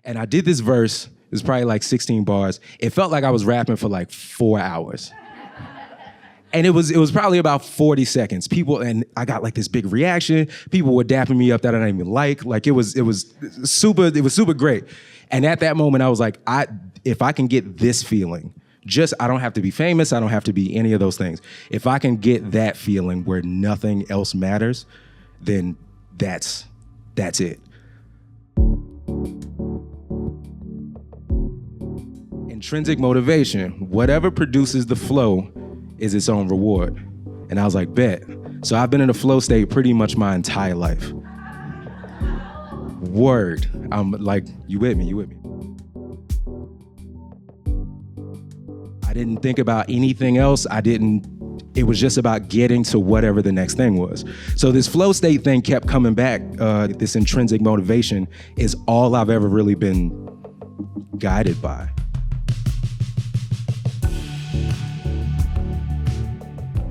And I did this verse. It was probably like 16 bars. It felt like I was rapping for like 4 hours. And it was probably about 40 seconds. And I got like this big reaction. People were dapping me up that I didn't even like. Like it was super great. And at that moment, I was like, if I can get this feeling, I don't have to be famous, I don't have to be any of those things. If I can get that feeling where nothing else matters, then that's it. Intrinsic motivation, whatever produces the flow is its own reward. And I was like, bet. So I've been in a flow state pretty much my entire life. Word. I'm like, you with me. I didn't think about anything else. It was just about getting to whatever the next thing was. So this flow state thing kept coming back. This intrinsic motivation is all I've ever really been guided by.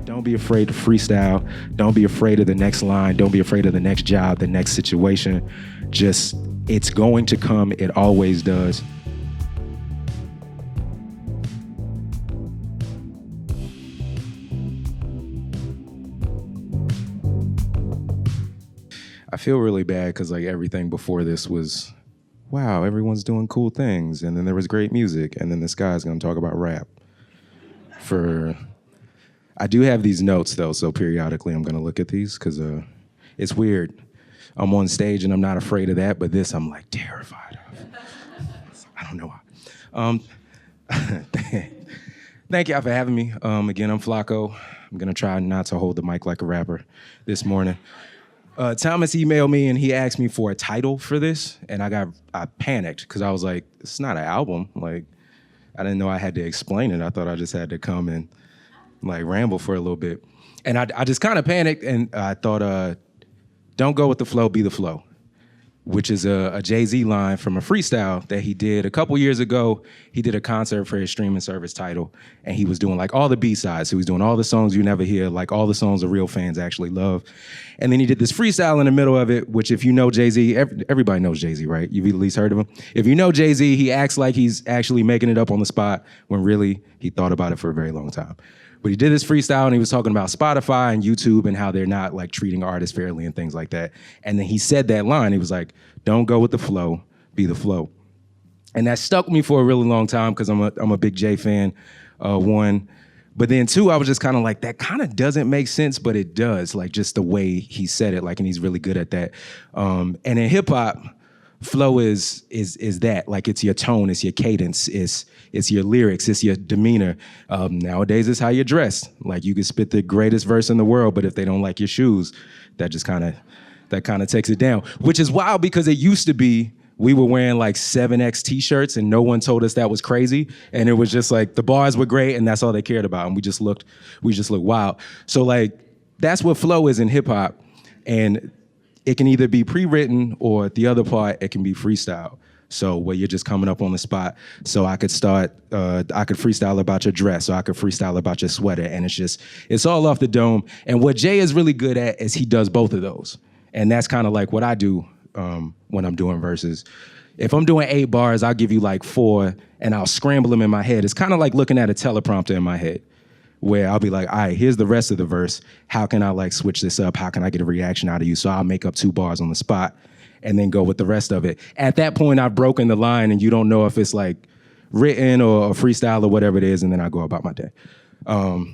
Don't be afraid to freestyle. Don't be afraid of the next line. Don't be afraid of the next job, the next situation. Just, it's going to come. It always does. I feel really bad because like everything before this was, wow, everyone's doing cool things. And then there was great music. And then this guy's going to talk about rap. I do have these notes though, so periodically I'm gonna look at these because it's weird. I'm on stage and I'm not afraid of that, but this I'm like terrified of. I don't know why. Thank y'all for having me. Again, I'm Floco. I'm gonna try not to hold the mic like a rapper this morning. Thomas emailed me and he asked me for a title for this, and I panicked because I was like, it's not an album. Like, I didn't know I had to explain it. I thought I just had to come and like ramble for a little bit. And I just kind of panicked and I thought, don't go with the flow, be the flow, which is a Jay-Z line from a freestyle that he did a couple years ago. He did a concert for his streaming service Tidal, and he was doing like all the B-sides. So he was doing all the songs you never hear, like all the songs the real fans actually love. And then he did this freestyle in the middle of it, which if you know Jay-Z, everybody knows Jay-Z, right? You've at least heard of him. If you know Jay-Z, he acts like he's actually making it up on the spot when really he thought about it for a very long time. But he did this freestyle and he was talking about Spotify and YouTube and how they're not like treating artists fairly and things like that. And then he said that line, he was like, don't go with the flow, be the flow. And that stuck with me for a really long time because I'm a big Jay fan, one. But then two, I was just kind of like, that kind of doesn't make sense, but it does, like just the way he said it, like, and he's really good at that. And in hip hop, flow is that, like it's your tone, it's your cadence, it's your lyrics, it's your demeanor. Nowadays, it's how you dress. Like you can spit the greatest verse in the world, but if they don't like your shoes, that kind of takes it down. Which is wild because it used to be we were wearing like 7X t-shirts and no one told us that was crazy. And it was just like the bars were great and that's all they cared about. And we just looked wild. So like that's what flow is in hip hop. And it can either be pre-written or the other part, it can be freestyle. So where you're just coming up on the spot. So I could freestyle about your dress, or I could freestyle about your sweater. And it's all off the dome. And what Jay is really good at is he does both of those. And that's kind of like what I do when I'm doing verses. If I'm doing 8 bars, I'll give you like 4 and I'll scramble them in my head. It's kind of like looking at a teleprompter in my head, where I'll be like, all right, here's the rest of the verse. How can I like switch this up? How can I get a reaction out of you? So I'll make up 2 bars on the spot and then go with the rest of it. At that point, I've broken the line and you don't know if it's like written or a freestyle or whatever it is, and then I go about my day. All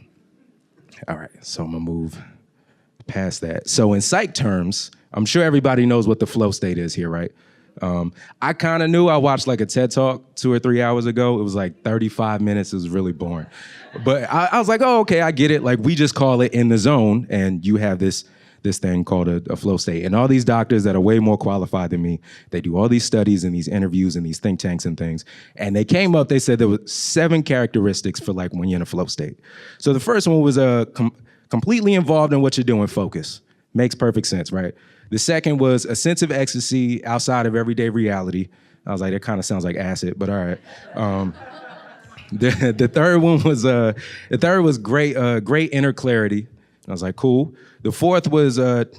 right, so I'm gonna move past that. So in psych terms, I'm sure everybody knows what the flow state is here, right? I kind of knew. I watched like a TED Talk 2 or 3 hours ago. It was like 35 minutes. It was really boring. But I was like, oh, okay, I get it. Like we just call it in the zone, and you have this thing called a flow state. And all these doctors that are way more qualified than me, they do all these studies and these interviews and these think tanks and things. And they came up, they said there were 7 characteristics for like when you're in a flow state. So the first one was completely involved in what you're doing, focus. Makes perfect sense, right? The second was a sense of ecstasy outside of everyday reality. I was like, that kind of sounds like acid, but all right. The third one was great inner clarity. I was like, cool. The fourth was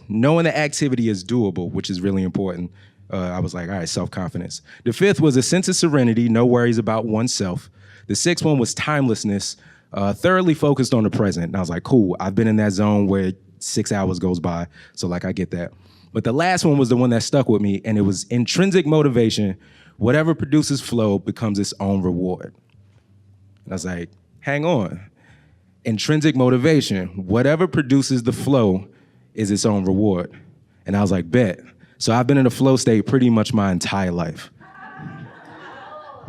knowing the activity is doable, which is really important. I was like, all right, self-confidence. The fifth was a sense of serenity, no worries about oneself. The sixth one was timelessness, thoroughly focused on the present. And I was like, cool, I've been in that zone where 6 hours goes by, so like I get that. But the last one was the one that stuck with me, and it was intrinsic motivation. Whatever produces flow becomes its own reward. And I was like, hang on. Intrinsic motivation, whatever produces the flow is its own reward. And I was like, bet. So I've been in a flow state pretty much my entire life.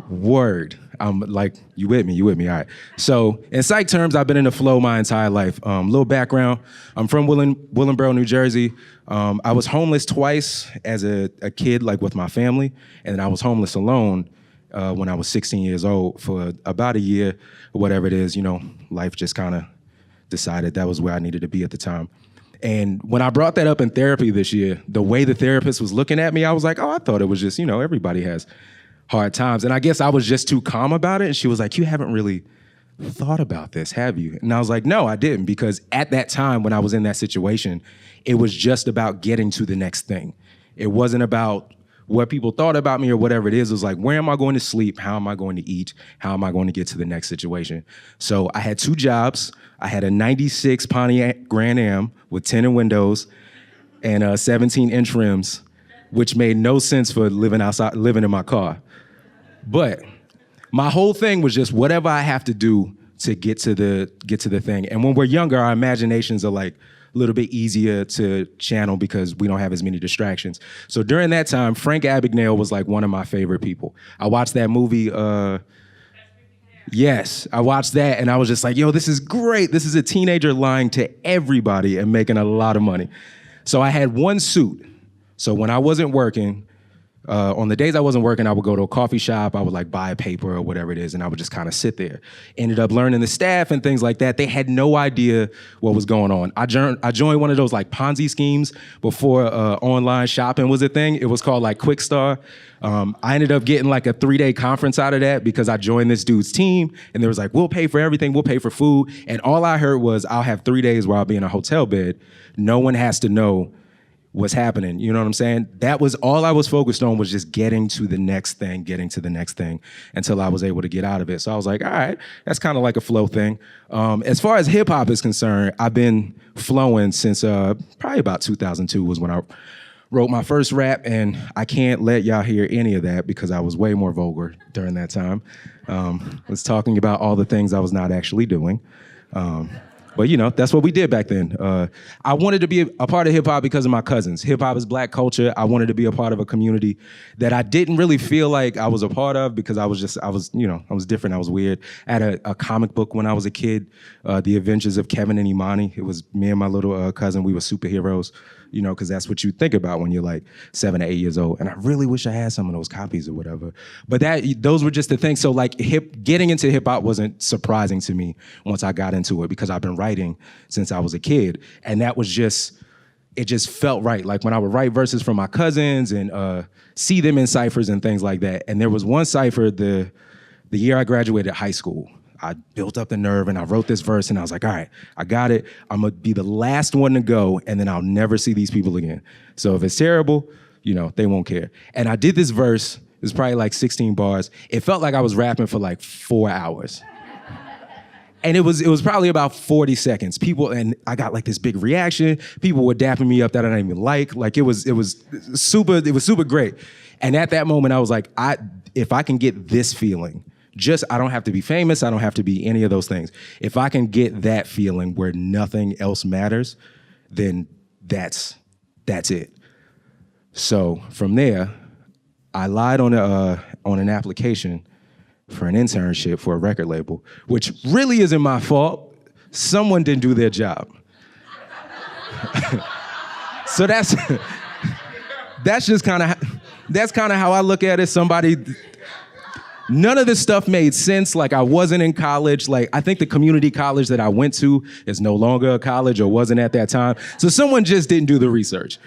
Word. I'm like, you with me, all right. So in psych terms, I've been in the flow my entire life. Little background, I'm from Willingboro, New Jersey. I was homeless twice as a kid, like with my family, and then I was homeless alone when I was 16 years old for about a year, or whatever it is. Life just kind of decided that was where I needed to be at the time. And when I brought that up in therapy this year, the way the therapist was looking at me, I was like, oh, I thought it was just, everybody has hard times. And I guess I was just too calm about it. And she was like, you haven't really thought about this, have you? And I was like, no, I didn't. Because at that time when I was in that situation, it was just about getting to the next thing. It wasn't about what people thought about me or whatever it is. It was like, where am I going to sleep? How am I going to eat? How am I going to get to the next situation? So I had 2 jobs. I had a 96 Pontiac Grand Am with tinted windows and 17-inch rims, which made no sense for living in my car. But my whole thing was just whatever I have to do to get to the thing. And when we're younger, our imaginations are like a little bit easier to channel because we don't have as many distractions. So during that time, Frank Abagnale was like one of my favorite people. I watched that movie, yes, I watched that and I was just like, yo, this is great. This is a teenager lying to everybody and making a lot of money. So I had one suit. So when I wasn't working, on the days I wasn't working, I would go to a coffee shop, I would like buy a paper or whatever it is, and I would just kind of sit there. Ended up learning the staff and things like that. They had no idea what was going on. I joined one of those like Ponzi schemes before online shopping was a thing. It was called like Quickstar. I ended up getting like a 3-day conference out of that because I joined this dude's team and there was like, we'll pay for everything, we'll pay for food. And all I heard was, I'll have 3 days where I'll be in a hotel bed. No one has to know what's happening, you know what I'm saying? That was all I was focused on, was just getting to the next thing until I was able to get out of it. So I was like, all right, that's kind of like a flow thing. As far as hip hop is concerned, I've been flowing since probably about 2002 was when I wrote my first rap, and I can't let y'all hear any of that because I was way more vulgar during that time. Was talking about all the things I was not actually doing. But that's what we did back then. I wanted to be a part of hip hop because of my cousins. Hip hop is Black culture. I wanted to be a part of a community that I didn't really feel like I was a part of because I was different. I was weird. I had a comic book when I was a kid, The Adventures of Kevin and Imani. It was me and my little cousin. We were superheroes, because that's what you think about when you're like 7 or 8 years old. And I really wish I had some of those copies or whatever. But those were just the things. So like getting into hip hop wasn't surprising to me once I got into it because I've been writing since I was a kid. And that was it just felt right. Like when I would write verses from my cousins and see them in ciphers and things like that. And there was one cipher the year I graduated high school. I built up the nerve and I wrote this verse and I was like, all right, I got it. I'm gonna be the last one to go and then I'll never see these people again. So if it's terrible, they won't care. And I did this verse, it was probably like 16 bars. It felt like I was rapping for like 4 hours. And it was probably about 40 seconds. And I got like this big reaction. People were dapping me up that I didn't even like. Like it was super great. And at that moment I was like, if I can get this feeling, I don't have to be famous, I don't have to be any of those things. If I can get that feeling where nothing else matters, then that's it. So from there, I lied on an application for an internship for a record label, which really isn't my fault. Someone didn't do their job. So that's just kind of how I look at it. None of this stuff made sense. Like I wasn't in college. Like I think the community college that I went to is no longer a college or wasn't at that time. So someone just didn't do the research.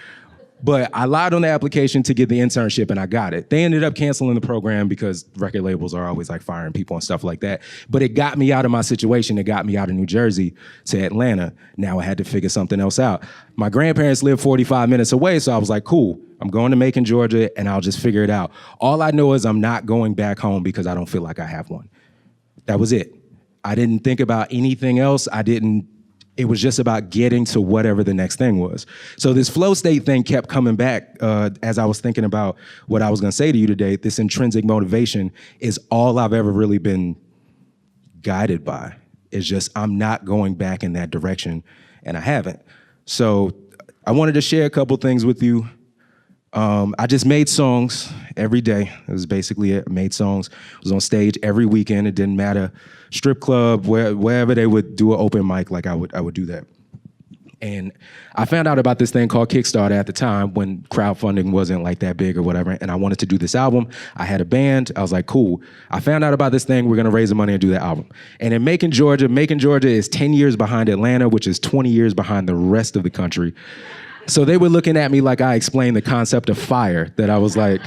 But I lied on the application to get the internship and I got it. They ended up canceling the program because record labels are always like firing people and stuff like that. But it got me out of my situation. It got me out of New Jersey to Atlanta. Now I had to figure something else out. My grandparents live 45 minutes away, so I was like, cool, I'm going to Macon, Georgia, and I'll just figure it out. All I know is I'm not going back home because I don't feel like I have one. That was it. I didn't think about anything else. It was just about getting to whatever the next thing was. So this flow state thing kept coming back as I was thinking about what I was gonna say to you today. This intrinsic motivation is all I've ever really been guided by. It's just I'm not going back in that direction, and I haven't. So I wanted to share a couple things with you. I just made songs every day. It was basically it. I made songs. I was on stage every weekend. It didn't matter. Strip club, wherever they would do an open mic, like I would do that. And I found out about this thing called Kickstarter at the time when crowdfunding wasn't like that big or whatever. And I wanted to do this album. I had a band. I was like, cool. I found out about this thing. We're gonna raise the money and do the album. And in Macon, Georgia is 10 years behind Atlanta, which is 20 years behind the rest of the country. So they were looking at me like I explained the concept of fire, that I was like,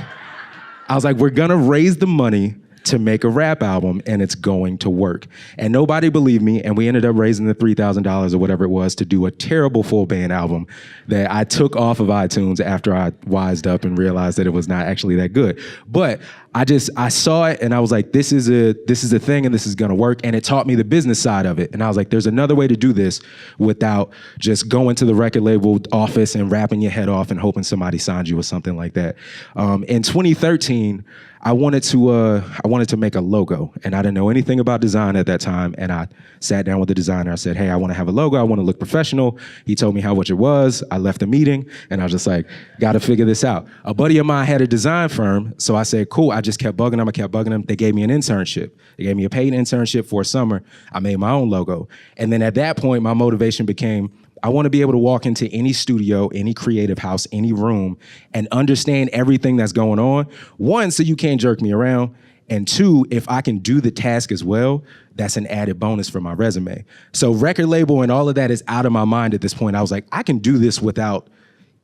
we're gonna raise the money to make a rap album and it's going to work. And nobody believed me, and we ended up raising the $3,000 or whatever it was to do a terrible full band album that I took off of iTunes after I wised up and realized that it was not actually that good. But I saw it and I was like, this is a thing and this is gonna work. And it taught me the business side of it. And I was like, there's another way to do this without just going to the record label office and rapping your head off and hoping somebody signs you or something like that. In 2013, I wanted to make a logo, and I didn't know anything about design at that time. And I sat down with the designer. I said, hey, I want to have a logo. I want to look professional. He told me how much it was. I left the meeting and I was just like, got to figure this out. A buddy of mine had a design firm. So I said, cool. I just kept bugging them. They gave me an internship. They gave me a paid internship for a summer. I made my own logo. And then at that point, my motivation became, I want to be able to walk into any studio, any creative house, any room, and understand everything that's going on. One, so you can't jerk me around. And two, if I can do the task as well, that's an added bonus for my resume. So record label and all of that is out of my mind at this point. I was like, I can do this without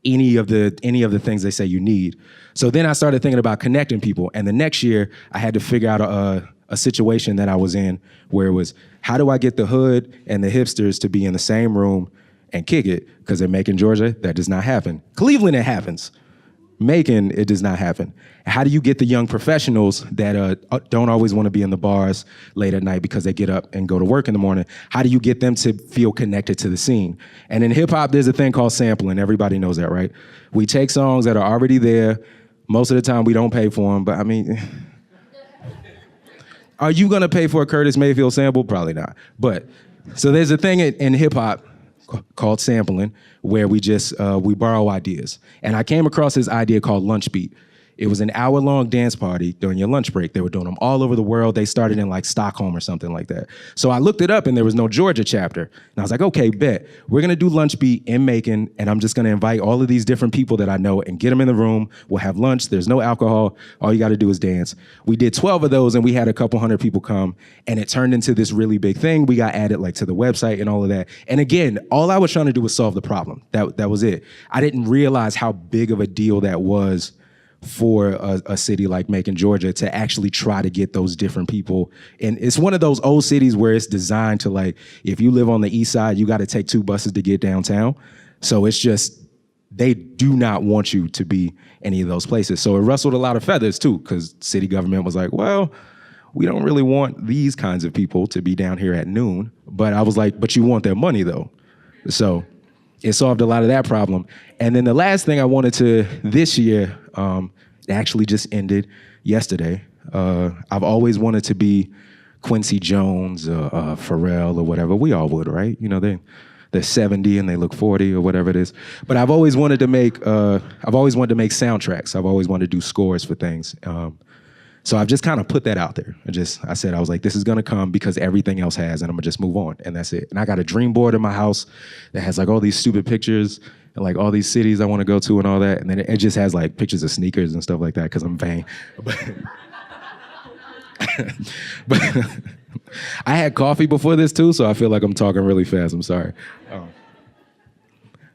any of the things they say you need. So then I started thinking about connecting people. And the next year, I had to figure out a situation that I was in where it was, how do I get the hood and the hipsters to be in the same room and kick it? Because in Macon, Georgia, that does not happen. Cleveland, it happens. Macon, it does not happen. How do you get the young professionals that don't always want to be in the bars late at night because they get up and go to work in the morning? How do you get them to feel connected to the scene? And in hip hop, there's a thing called sampling. Everybody knows that, right? We take songs that are already there. Most of the time, we don't pay for them, but I mean, are you gonna pay for a Curtis Mayfield sample? Probably not. But, so there's a thing in hip hop called sampling, where we borrow ideas. And I came across this idea called Lunch Beat. It was an hour-long dance party during your lunch break. They were doing them all over the world. They started in like Stockholm or something like that. So I looked it up and there was no Georgia chapter. And I was like, okay, bet. We're gonna do Lunch Beat in Macon, and I'm just gonna invite all of these different people that I know and get them in the room. We'll have lunch. There's no alcohol. All you gotta do is dance. We did 12 of those and we had a couple hundred people come, and it turned into this really big thing. We got added like to the website and all of that. And again, all I was trying to do was solve the problem. That was it. I didn't realize how big of a deal that was for a city like Macon, Georgia, to actually try to get those different people. And it's one of those old cities where it's designed to, like, if you live on the east side, you got to take 2 buses to get downtown. So it's just, they do not want you to be any of those places. So it rustled a lot of feathers too, because city government was like, well, we don't really want these kinds of people to be down here at noon. But I was like, but you want their money though. So it solved a lot of that problem. And then the last thing I wanted to, this year, it actually just ended yesterday. I've always wanted to be Quincy Jones or Pharrell or whatever. We all would, right? You know, they're 70 and they look 40 or whatever it is. But I've always wanted to make soundtracks. I've always wanted to do scores for things. So I've just kind of put that out there. I was like, this is gonna come because everything else has, and I'm gonna just move on, and that's it. And I got a dream board in my house that has like all these stupid pictures and like all these cities I wanna go to and all that. And then it just has like pictures of sneakers and stuff like that because I'm vain. But I had coffee before this too, so I feel like I'm talking really fast. I'm sorry.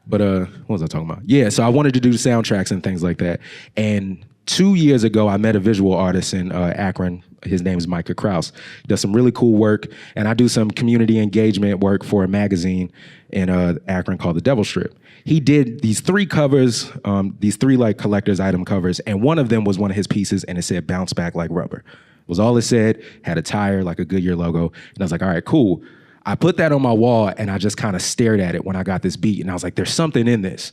But what was I talking about? Yeah, so I wanted to do soundtracks and things like that. And 2 years ago, I met a visual artist in Akron. His name is Micah Kraus. He does some really cool work, and I do some community engagement work for a magazine in Akron called The Devil Strip. He did these 3 covers, these 3 like collector's item covers, and one of them was one of his pieces, and it said "Bounce Back Like Rubber." Was all it said. Had a tire, like a Goodyear logo, and I was like, all right, cool. I put that on my wall, and I just kind of stared at it when I got this beat, and I was like, there's something in this.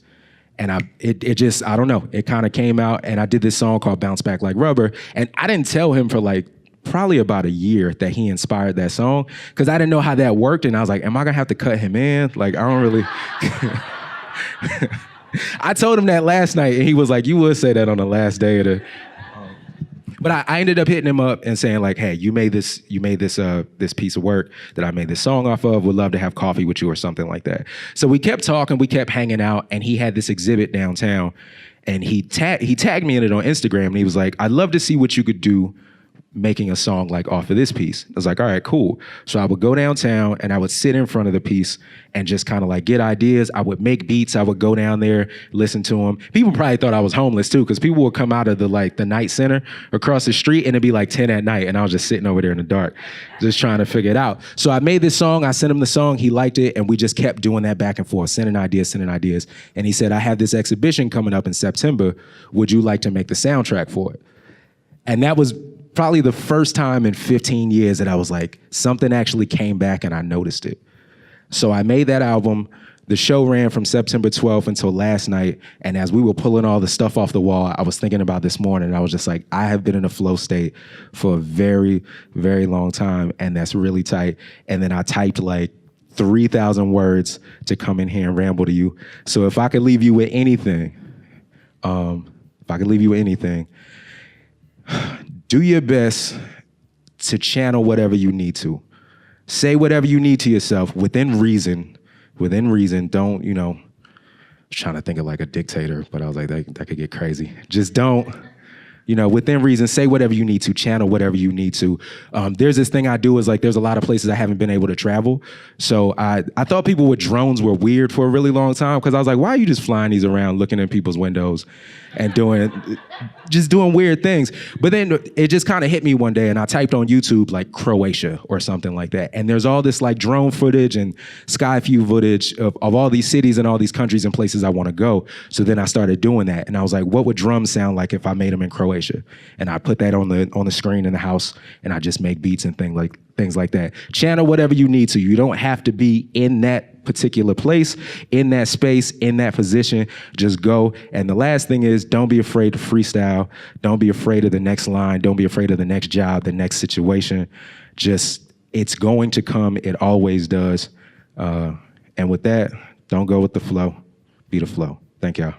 And it just, I don't know, it kind of came out, and I did this song called Bounce Back Like Rubber, and I didn't tell him for like probably about a year that he inspired that song, because I didn't know how that worked, and I was like, am I gonna have to cut him in? Like, I don't really... I told him that last night, and he was like, you would say that on the last day of the... But I ended up hitting him up and saying like, hey, you made this this piece of work that I made this song off of. Would love to have coffee with you or something like that. So we kept talking, we kept hanging out, and he had this exhibit downtown, and he tagged me in it on Instagram, and he was like, I'd love to see what you could do making a song like off of this piece. I was like, all right, cool. So I would go downtown and I would sit in front of the piece and just kind of like get ideas. I would make beats. I would go down there, listen to them. People probably thought I was homeless too, because people would come out of the night center across the street, and it'd be like 10 at night, and I was just sitting over there in the dark, just trying to figure it out. So I made this song. I sent him the song. He liked it, and we just kept doing that back and forth, sending ideas. And he said, I have this exhibition coming up in September. Would you like to make the soundtrack for it? And that was probably the first time in 15 years that I was like, something actually came back and I noticed it. So I made that album. The show ran from September 12th until last night. And as we were pulling all the stuff off the wall, I was thinking about this morning, and I was just like, I have been in a flow state for a very, very long time, and that's really tight. And then I typed like 3,000 words to come in here and ramble to you. So if I could leave you with anything, do your best to channel whatever you need to. Say whatever you need to yourself within reason. Don't, I was trying to think of like a dictator, but I was like, that could get crazy. Just don't, within reason, say whatever you need to, channel whatever you need to. There's this thing I do is like, there's a lot of places I haven't been able to travel. So I thought people with drones were weird for a really long time, because I was like, why are you just flying these around, looking in people's windows and doing weird things? But then it just kind of hit me one day, and I typed on YouTube like Croatia or something like that. And there's all this like drone footage and sky view footage of all these cities and all these countries and places I want to go. So then I started doing that, and I was like, what would drums sound like if I made them in Croatia? And I put that on the screen in the house, and I just make beats and things like that. Channel whatever you need to. You don't have to be in that particular place, in that space, in that position. Just go. And the last thing is, don't be afraid to freestyle. Don't be afraid of the next line. Don't be afraid of the next job, the next situation. Just, it's going to come. It always does. And with that, don't go with the flow. Be the flow. Thank y'all.